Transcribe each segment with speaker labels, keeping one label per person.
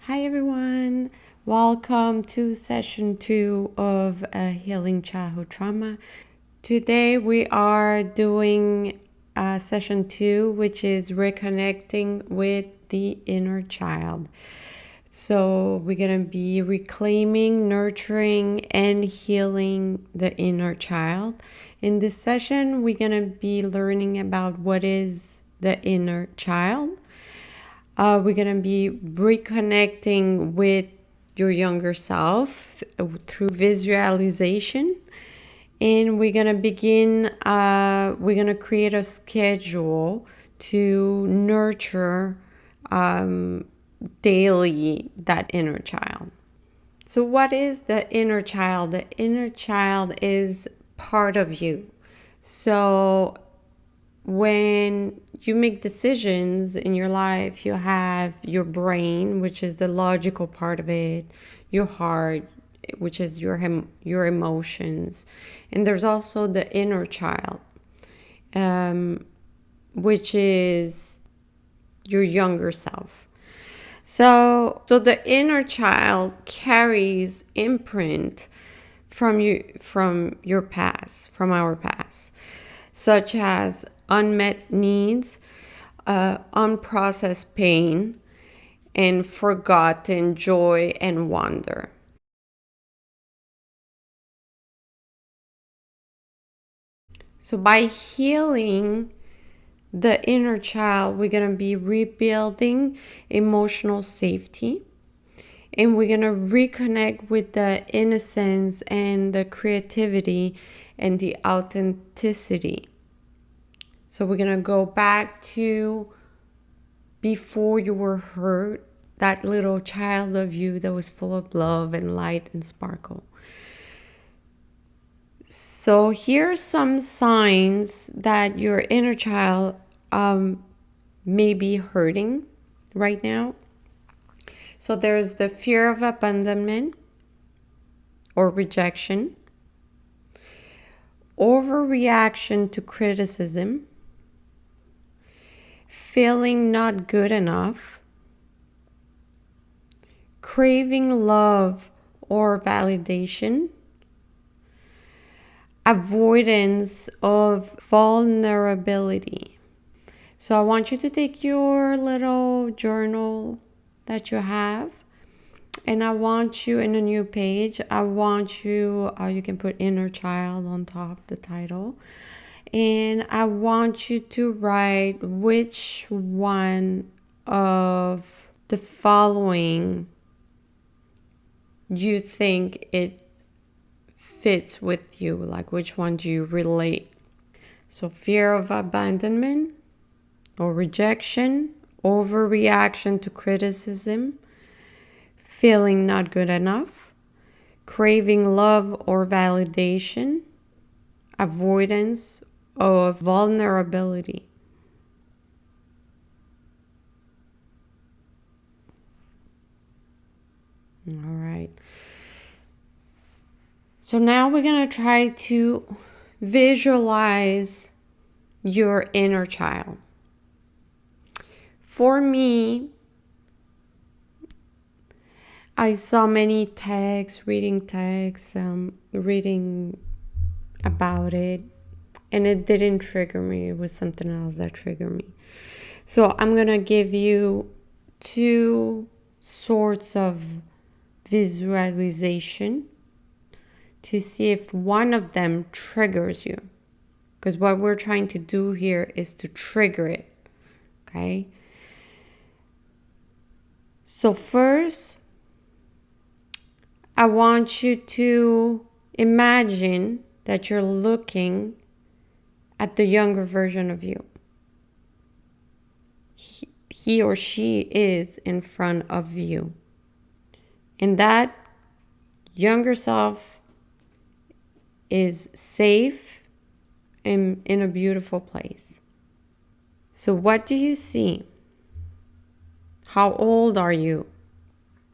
Speaker 1: Hi everyone, welcome to session 2 of Healing Childhood Trauma. Today we are doing session 2, which is reconnecting with the inner child. So we're going to be reclaiming, nurturing, and healing the inner child. In this session, we're going to be learning about what is the inner child. We're going to be reconnecting with your younger self through visualization. And we're going to begin, we're going to create a schedule to nurture daily that inner child. So what is the inner child? The inner child is part of you. So when you make decisions in your life, you have your brain, which is the logical part of it, your heart, which is your emotions, and there's also the inner child, which is your younger self. So the inner child carries imprint from your past, from our past, such as unmet needs, unprocessed pain, and forgotten joy and wonder. So by healing the inner child, we're going to be rebuilding emotional safety, and we're going to reconnect with the innocence and the creativity and the authenticity. So we're going to go back to before you were hurt, that little child of you that was full of love and light and sparkle. So here are some signs that your inner child may be hurting right now. So there's the fear of abandonment or rejection, overreaction to criticism, feeling not good enough, craving love or validation, avoidance of vulnerability. So I want you to take your little journal that you have, and I want you in a new page, I want you, you can put inner child on top, the title, and I want you to write which one of the following you think it fits with you, like which one do you relate. So fear of abandonment or rejection, overreaction to criticism, feeling not good enough, craving love or validation, avoidance of vulnerability. All right. So now we're going to try to visualize your inner child. For me, I saw many texts, reading about it, and it didn't trigger me. It was something else that triggered me. So I'm going to give you two sorts of visualization to see if one of them triggers you. Because what we're trying to do here is to trigger it. Okay? So first, I want you to imagine that you're looking at the younger version of you. He or she is in front of you. And that younger self is safe and in a beautiful place. So what do you see? How old are you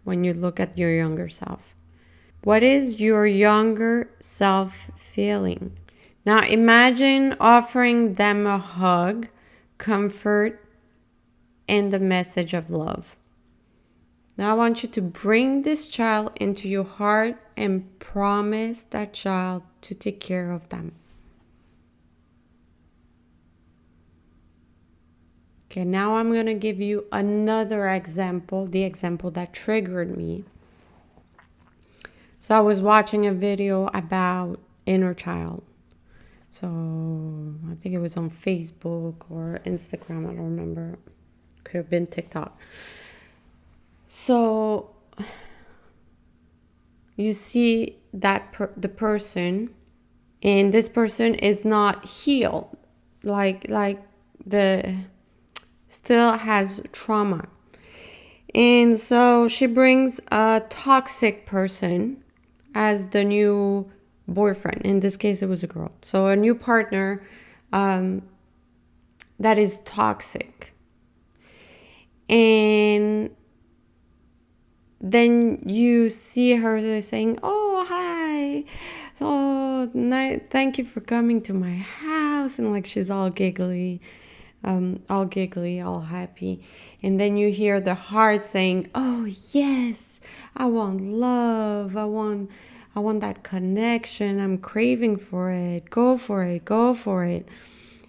Speaker 1: when you look at your younger self? What is your younger self feeling? Now imagine offering them a hug, comfort, and the message of love. Now I want you to bring this child into your heart and promise that child to take care of them. Okay, now I'm going to give you another example, the example that triggered me. So I was watching a video about inner child. So I think it was on Facebook or Instagram, I don't remember. Could have been TikTok. So you see that the person, and this person is not healed, like the still has trauma. And so she brings a toxic person as the new boyfriend. In this case, it was a girl. So a new partner that is toxic. And then you see her saying, "Oh, hi. Oh, thank you for coming to my house." And like she's all giggly, all happy. And then you hear the heart saying, "Oh, yes, I want love. I want that connection. I'm craving for it. Go for it. Go for it."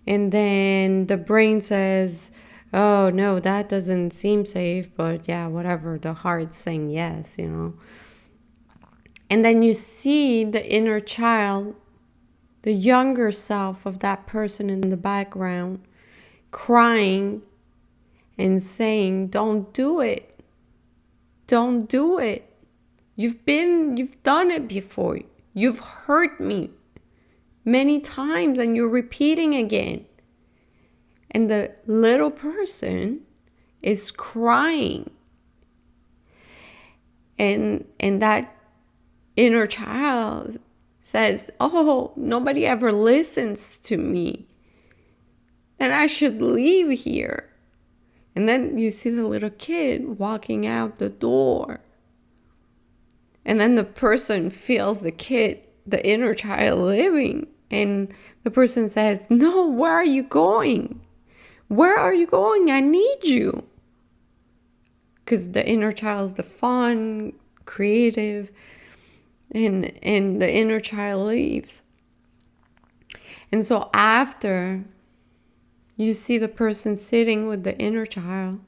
Speaker 1: And then the brain says, "Oh, no, that doesn't seem safe, but yeah, whatever." The heart's saying yes, you know. And then you see the inner child, the younger self of that person in the background, crying and saying, "Don't do it. Don't do it. You've done it before. You've hurt me many times and you're repeating again." And the little person is crying. And that inner child says, "Oh, nobody ever listens to me. And I should leave here." And then you see the little kid walking out the door. And then the person feels the kid, the inner child leaving. And the person says, "No, where are you going? Where are you going? I need you." Because the inner child is the fun, creative, and the inner child leaves. And so after you see the person sitting with the inner child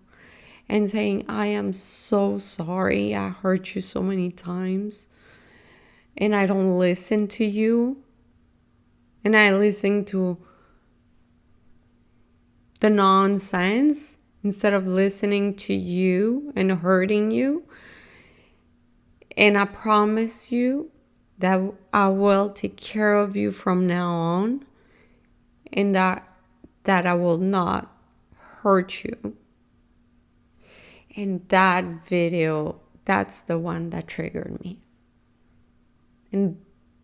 Speaker 1: and saying, "I am so sorry. I hurt you so many times. And I don't listen to you. And I listen to the nonsense instead of listening to you and hurting you. And I promise you that I will take care of you from now on. And that I will not hurt you." And that video, that's the one that triggered me. And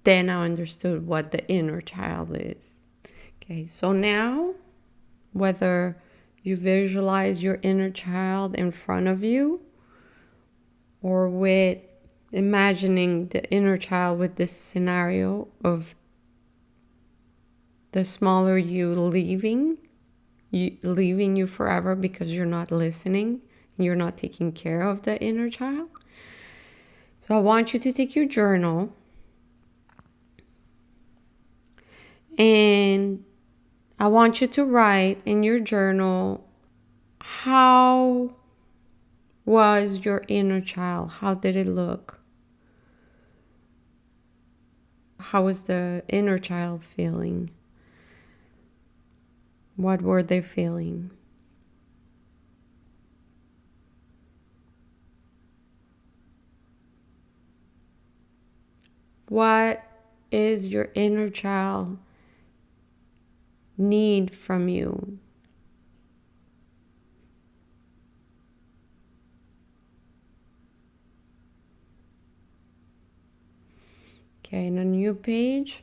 Speaker 1: then I understood what the inner child is. Okay, so now, whether you visualize your inner child in front of you or with imagining the inner child with this scenario of the smaller you leaving you forever because you're not listening, you're not taking care of the inner child. So I want you to take your journal and I want you to write in your journal, how was your inner child? How did it look? How was the inner child feeling? What were they feeling? What is your inner child need from you? Okay, in a new page.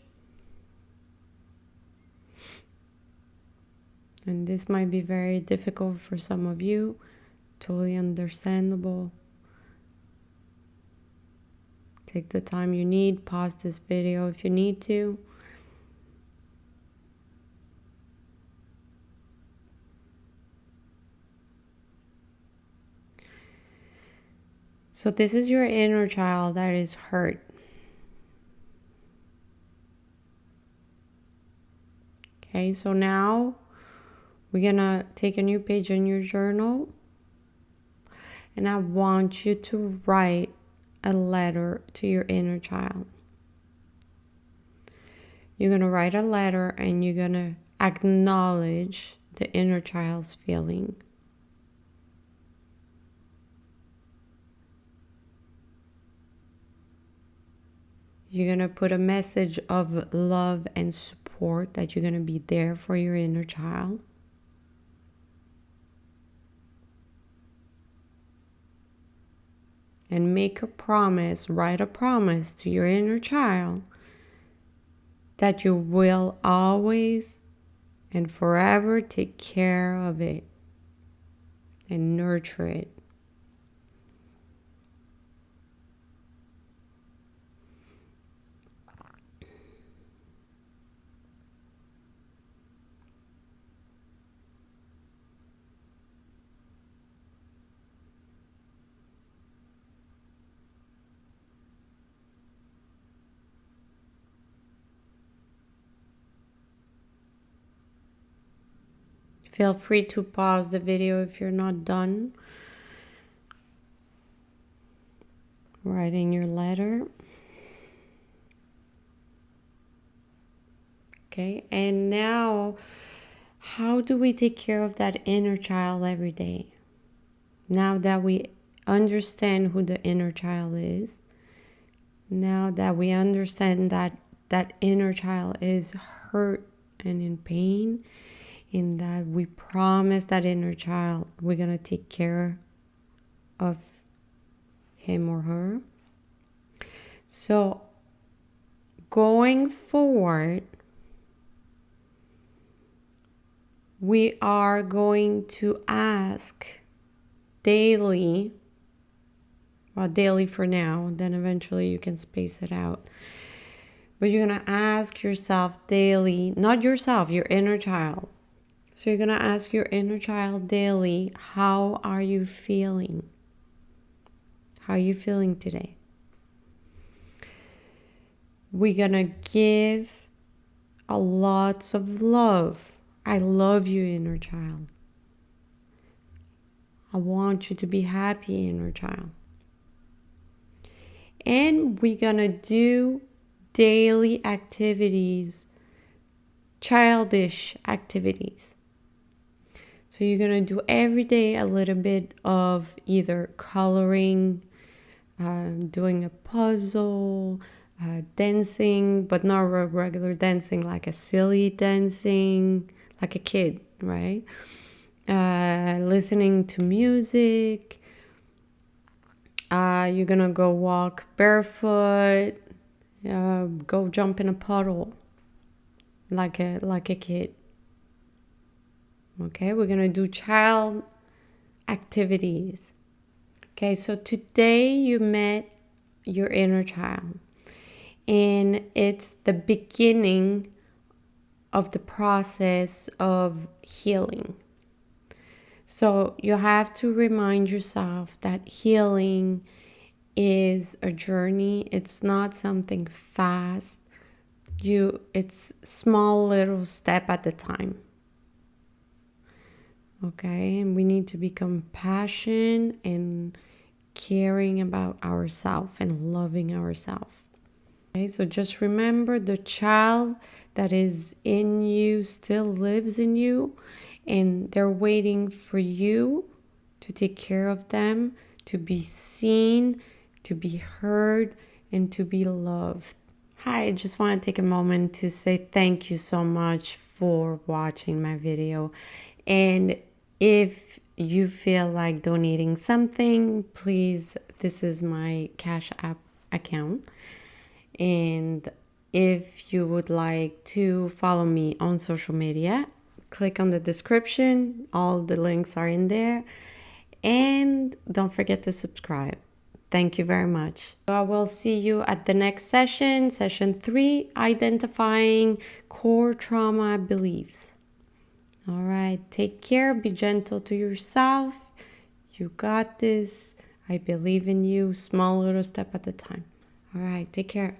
Speaker 1: And this might be very difficult for some of you, totally understandable. Take the time you need, pause this video if you need to. So this is your inner child that is hurt. Okay, so now we're gonna take a new page in your journal, and I want you to write a letter to your inner child. You're gonna write a letter and you're gonna acknowledge the inner child's feeling. You're going to put a message of love and support that you're going to be there for your inner child. And make a promise, write a promise to your inner child that you will always and forever take care of it and nurture it. Feel free to pause the video if you're not done writing your letter. Okay, and now, how do we take care of that inner child every day? Now that we understand who the inner child is, now that we understand that that inner child is hurt and in pain, in that we promise that inner child we're going to take care of him or her. So going forward, we are going to ask daily, well, daily for now, then eventually you can space it out. But you're going to ask yourself daily, not yourself, your inner child. So you're going to ask your inner child daily, how are you feeling? How are you feeling today? We're going to give a lots of love. I love you, inner child. I want you to be happy, inner child. And we're going to do daily activities, childish activities. So you're going to do every day a little bit of either coloring, doing a puzzle, dancing, but not regular dancing, like a silly dancing, like a kid, right? Listening to music. You're going to go walk barefoot, go jump in a puddle like a kid. Okay, we're going to do child activities. Okay, so today you met your inner child, and it's the beginning of the process of healing. So you have to remind yourself that healing is a journey. It's not something fast. It's small little step at a time. Okay, and we need to be compassionate and caring about ourselves and loving ourselves. Okay, so just remember, the child that is in you still lives in you, and they're waiting for you to take care of them, to be seen, to be heard, and to be loved. Hi, I just want to take a moment to say thank you so much for watching my video. And if you feel like donating something, please, this is my Cash App account. And if you would like to follow me on social media, click on the description. All the links are in there. And don't forget to subscribe. Thank you very much. I will see you at the next session, session 3, identifying core trauma beliefs. All right, take care, be gentle to yourself. You got this. I believe in you, small little step at a time. All right, take care.